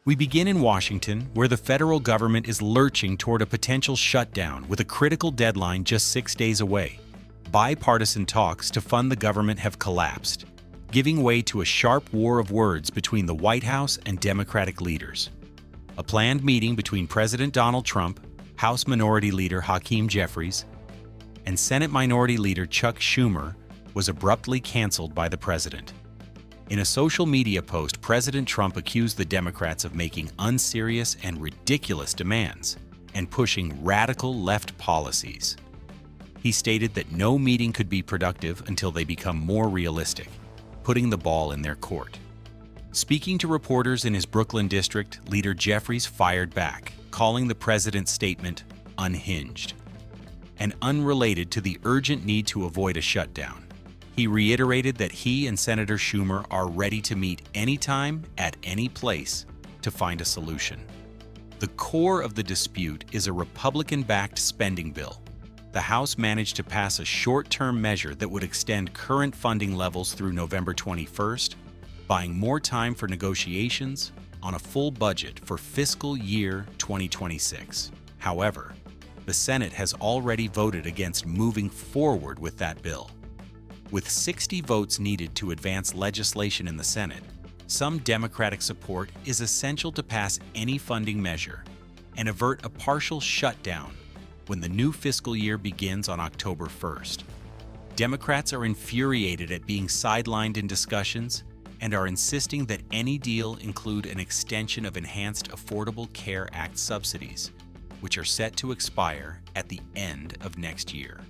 We begin in Washington, where the federal government is lurching toward a potential shutdown with a critical deadline just 6 days away. Bipartisan talks to fund the government have collapsed, giving way to a sharp war of words between the White House and Democratic leaders. A planned meeting between President Donald Trump, House Minority Leader Hakeem Jeffries, and Senate Minority Leader Chuck Schumer was abruptly canceled by the president. In a social media post, President Trump accused the Democrats of making unserious and ridiculous demands and pushing radical left policies. He stated that no meeting could be productive until they become more realistic, putting the ball in their court. Speaking to reporters in his Brooklyn district, Leader Jeffries fired back, calling the president's statement unhinged and unrelated to the urgent need to avoid a shutdown. He reiterated that he and Senator Schumer are ready to meet anytime, at any place, to find a solution. The core of the dispute is a Republican-backed spending bill. The House managed to pass a short-term measure that would extend current funding levels through November 21st, buying more time for negotiations on a full budget for fiscal year 2026. However, the Senate has already voted against moving forward with that bill. With 60 votes needed to advance legislation in the Senate, some Democratic support is essential to pass any funding measure and avert a partial shutdown when the new fiscal year begins on October 1st. Democrats are infuriated at being sidelined in discussions and are insisting that any deal include an extension of Enhanced Affordable Care Act subsidies, which are set to expire at the end of next year.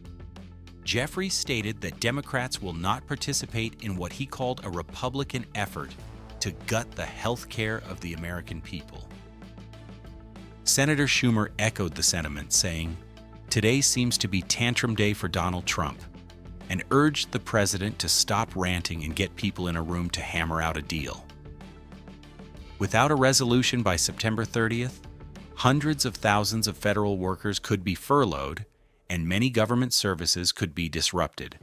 Jeffries stated that Democrats will not participate in what he called a Republican effort to gut the health care of the American people. Senator Schumer echoed the sentiment, saying, "Today seems to be tantrum day for Donald Trump," and urged the president to stop ranting and get people in a room to hammer out a deal. Without a resolution by September 30th, hundreds of thousands of federal workers could be furloughed, and many government services could be disrupted.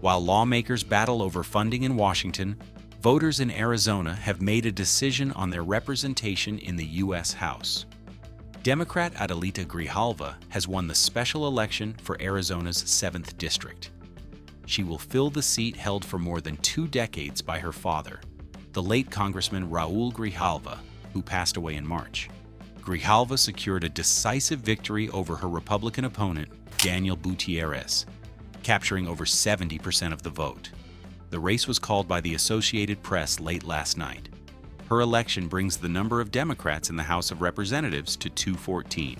While lawmakers battle over funding in Washington, voters in Arizona have made a decision on their representation in the U.S. House. Democrat Adelita Grijalva has won the special election for Arizona's 7th district. She will fill the seat held for more than 2 decades by her father, the late Congressman Raul Grijalva, who passed away in March. Grijalva secured a decisive victory over her Republican opponent, Daniel Gutierrez, capturing over 70% of the vote. The race was called by the Associated Press late last night. Her election brings the number of Democrats in the House of Representatives to 214.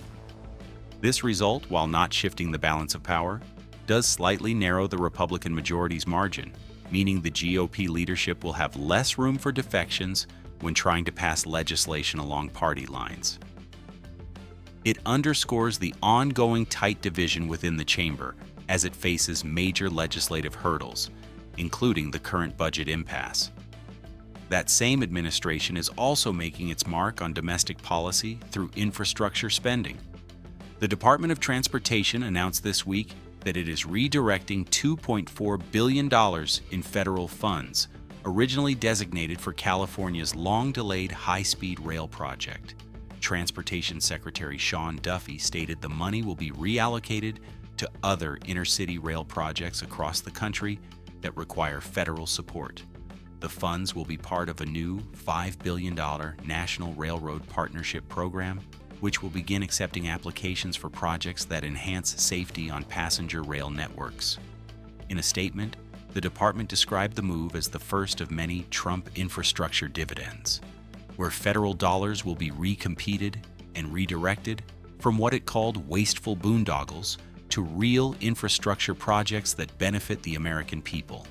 This result, while not shifting the balance of power, does slightly narrow the Republican majority's margin, meaning the GOP leadership will have less room for defections when trying to pass legislation along party lines. It underscores the ongoing tight division within the chamber as it faces major legislative hurdles, including the current budget impasse. That same administration is also making its mark on domestic policy through infrastructure spending. The Department of Transportation announced this week that it is redirecting $2.4 billion in federal funds, originally designated for California's long-delayed high-speed rail project. Transportation Secretary Sean Duffy stated the money will be reallocated to other inner-city rail projects across the country that require federal support. The funds will be part of a new $5 billion National Railroad Partnership Program, which will begin accepting applications for projects that enhance safety on passenger rail networks. In a statement, the department described the move as the first of many Trump infrastructure dividends, where federal dollars will be recompeted and redirected from what it called wasteful boondoggles to real infrastructure projects that benefit the American people.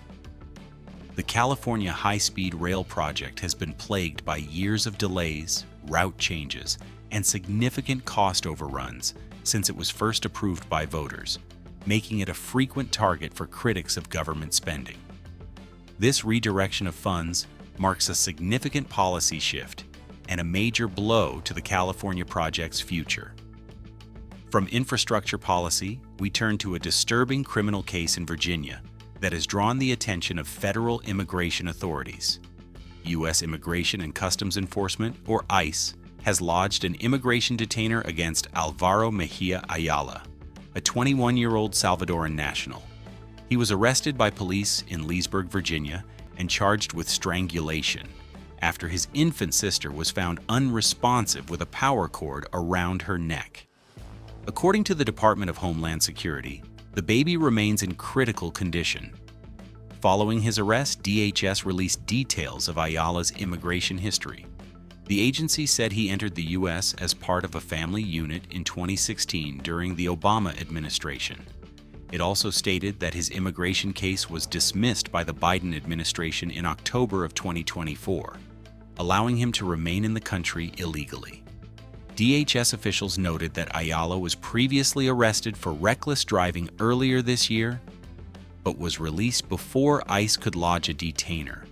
The California high-speed rail project has been plagued by years of delays, route changes, and significant cost overruns since it was first approved by voters, making it a frequent target for critics of government spending. This redirection of funds marks a significant policy shift and a major blow to the California project's future. From infrastructure policy, we turn to a disturbing criminal case in Virginia that has drawn the attention of federal immigration authorities. U.S. Immigration and Customs Enforcement, or ICE, has lodged an immigration detainer against Alvaro Mejia Ayala, a 21-year-old Salvadoran national. He was arrested by police in Leesburg, Virginia, and charged with strangulation after his infant sister was found unresponsive with a power cord around her neck. According to the Department of Homeland Security, the baby remains in critical condition. Following his arrest, DHS released details of Ayala's immigration history. The agency said he entered the U.S. as part of a family unit in 2016 during the Obama administration. It also stated that his immigration case was dismissed by the Biden administration in October of 2024, allowing him to remain in the country illegally. DHS officials noted that Ayala was previously arrested for reckless driving earlier this year, but was released before ICE could lodge a detainer.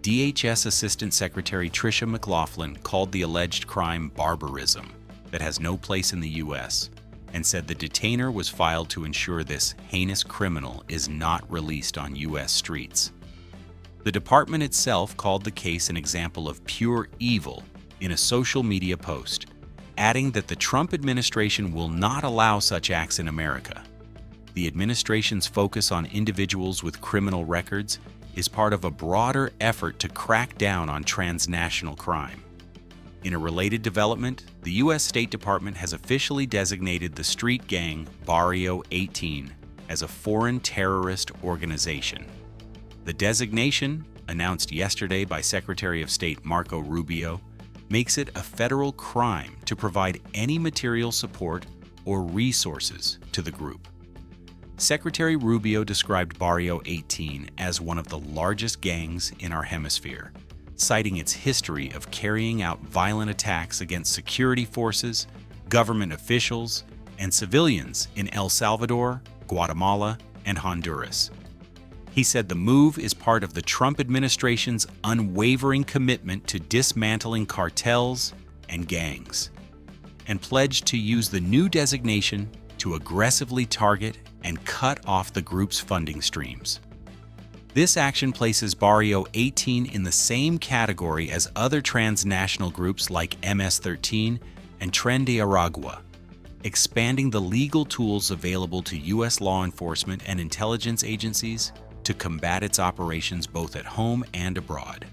DHS Assistant Secretary Tricia McLaughlin called the alleged crime barbarism that has no place in the U.S., and said the detainer was filed to ensure this heinous criminal is not released on U.S. streets. The department itself called the case an example of pure evil in a social media post, adding that the Trump administration will not allow such acts in America. The administration's focus on individuals with criminal records is part of a broader effort to crack down on transnational crime. In a related development, the U.S. State Department has officially designated the street gang Barrio 18 as a foreign terrorist organization. The designation, announced yesterday by Secretary of State Marco Rubio, makes it a federal crime to provide any material support or resources to the group. Secretary Rubio described Barrio 18 as one of the largest gangs in our hemisphere, citing its history of carrying out violent attacks against security forces, government officials, and civilians in El Salvador, Guatemala, and Honduras. He said the move is part of the Trump administration's unwavering commitment to dismantling cartels and gangs, and pledged to use the new designation to aggressively target and cut off the group's funding streams. This action places Barrio 18 in the same category as other transnational groups like MS-13 and Tren de Aragua, expanding the legal tools available to U.S. law enforcement and intelligence agencies to combat its operations both at home and abroad.